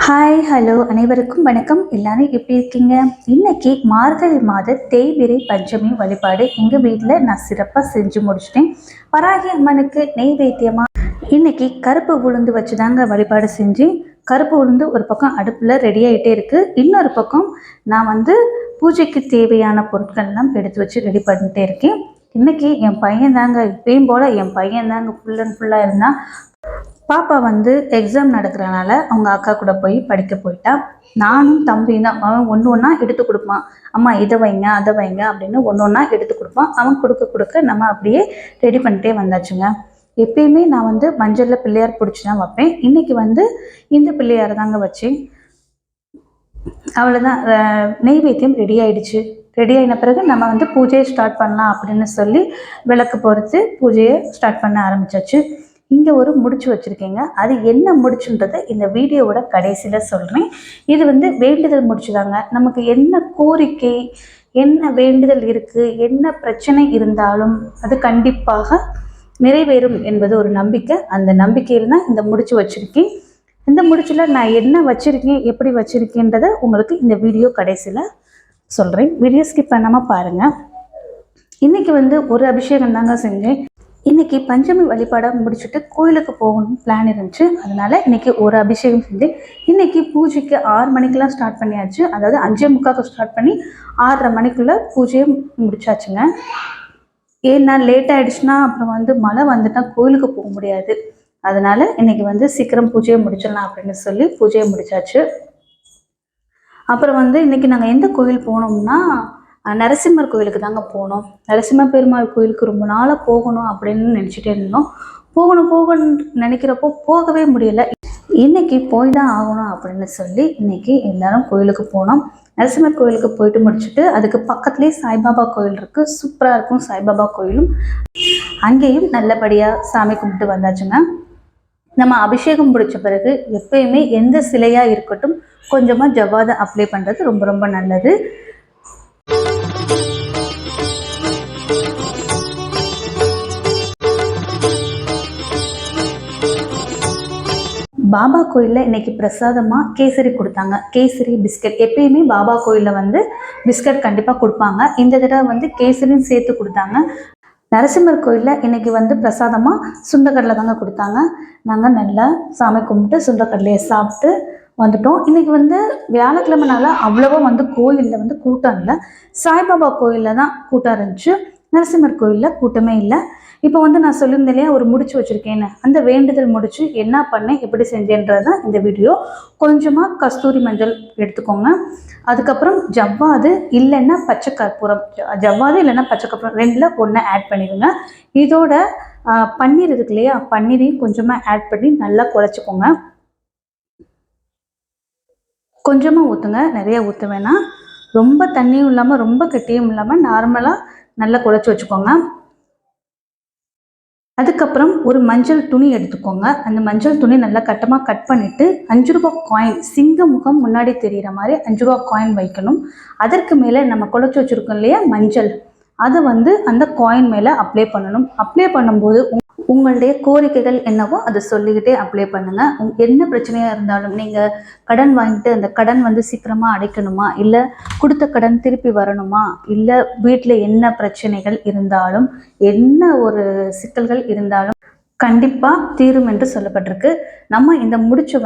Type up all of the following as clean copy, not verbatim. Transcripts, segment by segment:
Hi hello அனைவருக்கும் வணக்கம். எல்லாரும் எப்படி இருக்கீங்க? இன்னைக்கு மார்கழி மாத தேய்பிறை பஞ்சமி வழிபாடு எங்கள் வீட்டில் நான் சிறப்பாக செஞ்சு முடிச்சிட்டேன். வராகி அம்மனுக்கு நெய்வேத்தியமாக இன்னைக்கு கருப்பு உளுந்து வச்சு தாங்க வழிபாடு செஞ்சேன். கருப்பு உளுந்து ஒரு பக்கம் அடுப்பில் ரெடி ஆகிட்டே இருக்குது. இன்னொரு பக்கம் நான் பூஜைக்கு தேவையான பொருட்கள்லாம் எடுத்து வச்சு ரெடி பண்ணிகிட்டே இருக்கேன். இன்றைக்கி என் பையன் தாங்க இப்பயும் போல் என் பையன் தாங்க ஃபுல் அண்ட் ஃபுல்லாக இருந்தால். பாப்பா எக்ஸாம் நடக்கிறனால அவங்க அக்கா கூட போய் படிக்க போயிட்டான். நானும் தம்பியும் தான். அவன் ஒன்று ஒன்றா எடுத்து கொடுப்பான். அம்மா இதை வைங்க அதை வைங்க அப்படின்னு ஒன்று ஒன்றா எடுத்து கொடுப்பான். அவன் கொடுக்க நம்ம அப்படியே ரெடி பண்ணிட்டே வந்தாச்சுங்க. எப்பயுமே நான் மஞ்சளில் பிள்ளையார் பிடிச்சி தான் வைப்பேன். இன்றைக்கி இந்த பிள்ளையார் தாங்க வச்சேன். அவ்வளோதான். நெய்வேத்தியம் ரெடி ஆகிடுச்சு. ரெடி ஆகின பிறகு நம்ம பூஜையை ஸ்டார்ட் பண்ணலாம் அப்படின்னு சொல்லி விளக்கு பொறுத்து பூஜையை ஸ்டார்ட் பண்ண ஆரம்பித்தாச்சு. இங்கே ஒரு முடிச்சு வச்சுருக்கேங்க. அது என்ன முடிச்சுன்றதை இந்த வீடியோவோட கடைசியில் சொல்கிறேன். இது வேண்டுதல் முடிச்சு தாங்க. நமக்கு என்ன கோரிக்கை, என்ன வேண்டுதல் இருக்குது, என்ன பிரச்சனை இருந்தாலும் அது கண்டிப்பாக நிறைவேறும் என்பது ஒரு நம்பிக்கை. அந்த நம்பிக்கையில் தான் இந்த முடிச்சு வச்சுருக்கேன். இந்த முடிச்சில் நான் என்ன வச்சுருக்கேன், எப்படி வச்சுருக்கேன்றதை உங்களுக்கு இந்த வீடியோ கடைசியில் சொல்கிறேன். வீடியோ ஸ்கிப் பண்ணாமல் பாருங்கள். இன்றைக்கி ஒரு அபிஷேகம் தாங்க செஞ்சேன். இன்றைக்கி பஞ்சமி வழிபாடை முடிச்சுட்டு கோயிலுக்கு போகணும் பிளான் இருந்துச்சு. அதனால் இன்றைக்கி ஒரு அபிஷேகம் செஞ்சு இன்றைக்கி பூஜைக்கு 6 மணிக்கெலாம் ஸ்டார்ட் பண்ணியாச்சு. அதாவது 5:45 ஸ்டார்ட் பண்ணி 6:30 மணிக்குள்ளே பூஜையை முடிச்சாச்சுங்க. ஏன்னா லேட் ஆகிடுச்சுன்னா அப்புறம் மழை வந்துட்டால் கோயிலுக்கு போக முடியாது. அதனால் இன்றைக்கி சீக்கிரம் பூஜையை முடிச்சிடலாம் அப்படின்னு சொல்லி பூஜையை முடிச்சாச்சு. அப்புறம் இன்றைக்கி நாங்கள் எந்த கோயில் போனோம்னா நரசிம்மர் கோயிலுக்கு தாங்க போனோம். நரசிம்ம பெருமாள் கோயிலுக்கு ரொம்ப நாளாக போகணும் அப்படின்னு நினச்சிட்டே இருந்தோம். போகணும்னு நினைக்கிறப்போ போகவே முடியலை. இன்றைக்கி போய் தான் ஆகணும் அப்படின்னு சொல்லி இன்றைக்கி எல்லோரும் கோயிலுக்கு போனோம். நரசிம்மர் கோயிலுக்கு போயிட்டு முடிச்சுட்டு அதுக்கு பக்கத்துலேயே சாய்பாபா கோயில் இருக்குது. சூப்பராக இருக்கும் சாய்பாபா கோயிலும். அங்கேயும் நல்லபடியாக சாமி கும்பிட்டு வந்தாச்சுங்க. நம்ம அபிஷேகம் பிடிச்ச பிறகு எப்பயுமே எந்த சிலையாக இருக்கட்டும் கொஞ்சமாக ஜவ்வாதை அப்ளை பண்ணுறது ரொம்ப ரொம்ப நல்லது. பாபா கோயிலில் இன்றைக்கி பிரசாதமாக கேசரி கொடுத்தாங்க. கேசரி பிஸ்கட். எப்பயுமே பாபா கோயிலில் பிஸ்கட் கண்டிப்பாக கொடுப்பாங்க. இந்த தடவை கேசரியும் சேர்த்து கொடுத்தாங்க. நரசிம்மர் கோயிலில் இன்றைக்கி பிரசாதமாக சுண்டக்கடலை தாங்க கொடுத்தாங்க. நாங்கள் நல்லா சாமி கும்பிட்டு சுண்டக்கடலையை சாப்பிட்டு வந்துட்டோம். இன்றைக்கி வியாழக்கிழமைனால அவ்வளோவா கோயிலில் கூட்டம் இல்லை. சாய்பாபா கோயிலில் தான் கூட்டம் இருந்துச்சு. நரசிம்மர் கோயிலில் கூட்டமே இல்லை. இப்போ நான் சொல்லியிருந்தேன் இல்லையா ஒரு முடிச்சு வச்சுருக்கேன்னு, அந்த வேண்டுதல் முடிச்சு என்ன பண்ணேன் எப்படி செஞ்சேன்றது தான் இந்த வீடியோ. கொஞ்சமாக கஸ்தூரி மஞ்சள் எடுத்துக்கோங்க. அதுக்கப்புறம் ஜவ்வாது இல்லைன்னா பச்சை கற்பூரம், ஜவ்வாது இல்லைன்னா பச்சை கற்பூரம் 2ல் 1 ஆட் பண்ணிடுங்க. இதோட பன்னீர் இருக்கு இல்லையா, பன்னீரையும் கொஞ்சமாக ஆட் பண்ணி நல்லா குழச்சிக்கோங்க. கொஞ்சமாக ஊற்றுங்க, நிறைய ஊற்ற வேணாம். ரொம்ப தண்ணியும் இல்லாமல் ரொம்ப கெட்டியும் இல்லாமல் நார்மலாக நல்லா குழச்சி வச்சுக்கோங்க. அதுக்கப்புறம் ஒரு மஞ்சள் துணி எடுத்துக்கோங்க. அந்த மஞ்சள் துணி நல்லா கட்டமாக கட் பண்ணிவிட்டு 5 ரூபா காயின், சிங்க முகம் முன்னாடி தெரிகிற மாதிரி 5 ரூபா காயின் வைக்கணும். அதற்கு மேலே நம்ம குழச்சி வச்சுருக்கோம் இல்லையா மஞ்சள், அதை அந்த காயின் மேலே அப்ளை பண்ணணும். அப்ளை பண்ணும்போது உங்களுடைய கோரிக்கைகள் என்னவோ அதை சொல்லிக்கிட்டே அப்ளை பண்ணுங்கள். என்ன பிரச்சனையாக இருந்தாலும், நீங்கள் கடன் வாங்கிட்டு அந்த கடன் சீக்கிரமாக அடைக்கணுமா, இல்லை கொடுத்த கடன் திருப்பி வரணுமா, இல்லை வீட்டில் என்ன பிரச்சனைகள் இருந்தாலும், என்ன ஒரு சிக்கல்கள் இருந்தாலும் கண்டிப்பாக தீரும் என்று சொல்லப்பட்டிருக்கு. நம்ம இந்த முடிச்சை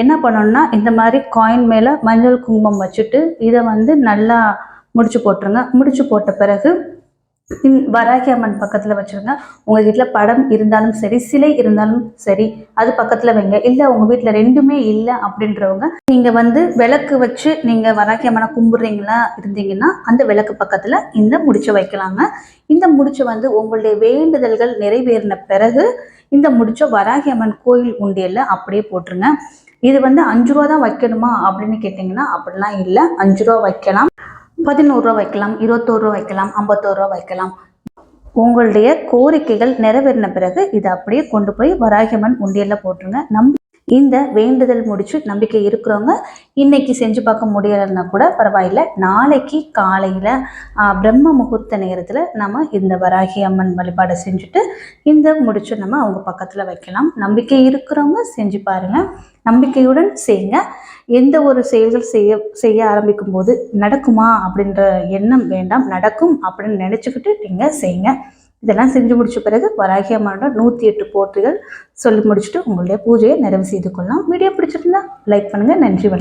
என்ன பண்ணணும்னா, இந்த மாதிரி காயின் மேலே மஞ்சள் குங்குமம் வச்சுட்டு இதை நல்லா முடிச்சு போட்டுருங்க. முடிச்சு போட்ட பிறகு வராகி அம்மன் பக்கத்தில் வச்சுருங்க. உங்கள் வீட்டில் படம் இருந்தாலும் சரி, சிலை இருந்தாலும் சரி, அது பக்கத்தில் வைங்க. இல்லை உங்கள் வீட்டில் ரெண்டுமே இல்லை அப்படின்றவங்க நீங்கள் விளக்கு வச்சு நீங்கள் வராகி அம்மனை கும்பிட்றீங்களா இருந்தீங்கன்னா அந்த விளக்கு பக்கத்தில் இந்த முடிச்சை வைக்கலாங்க. இந்த முடிச்சை உங்களுடைய வேண்டுதல்கள் நிறைவேறின பிறகு இந்த முடிச்சை வராகி அம்மன் கோயில் உண்டியலில் அப்படியே போட்டுருங்க. இது 5 ரூபா தான் வைக்கணுமா அப்படின்னு கேட்டிங்கன்னா அப்படிலாம் இல்லை. 5 ரூபா வைக்கலாம், 11 ரூபா வைக்கலாம், 21 ரூபா வைக்கலாம், 51 ரூபா வைக்கலாம். உங்களுடைய கோரிக்கைகள் நிறைவேறின பிறகு இதை அப்படியே கொண்டு போய் வராகி அம்மன் உண்டியலில் போட்டுருங்க. இந்த வேண்டுதல் முடிச்சு நம்பிக்கை இருக்கிறவங்க இன்னைக்கு செஞ்சு பார்க்க முடியலைன்னா கூட பரவாயில்ல, நாளைக்கு காலையில் பிரம்ம முகூர்த்த நேரத்தில் நம்ம இந்த வராகி அம்மன் வழிபாடை செஞ்சுட்டு இந்த முடிச்சு நம்ம அவங்க பக்கத்தில் வைக்கலாம். நம்பிக்கை இருக்கிறவங்க செஞ்சு பாருங்கள், நம்பிக்கையுடன் செய்யுங்க. எந்த ஒரு செயல்கள் செய்ய ஆரம்பிக்கும் போது நடக்குமா அப்படின்ற எண்ணம் வேண்டாம், நடக்கும் அப்படின்னு நினச்சிக்கிட்டு நீங்கள் செய்யுங்க. இதெல்லாம் செஞ்சு முடிச்ச பிறகு வராகி அம்மனோட 108 போற்றிகள் சொல்லி முடிச்சுட்டு உங்களுடைய பூஜையை நிறைவு செய்து கொள்ளலாம். வீடியோ பிடிச்சிருந்தா லைக் பண்ணுங்கள். நன்றி.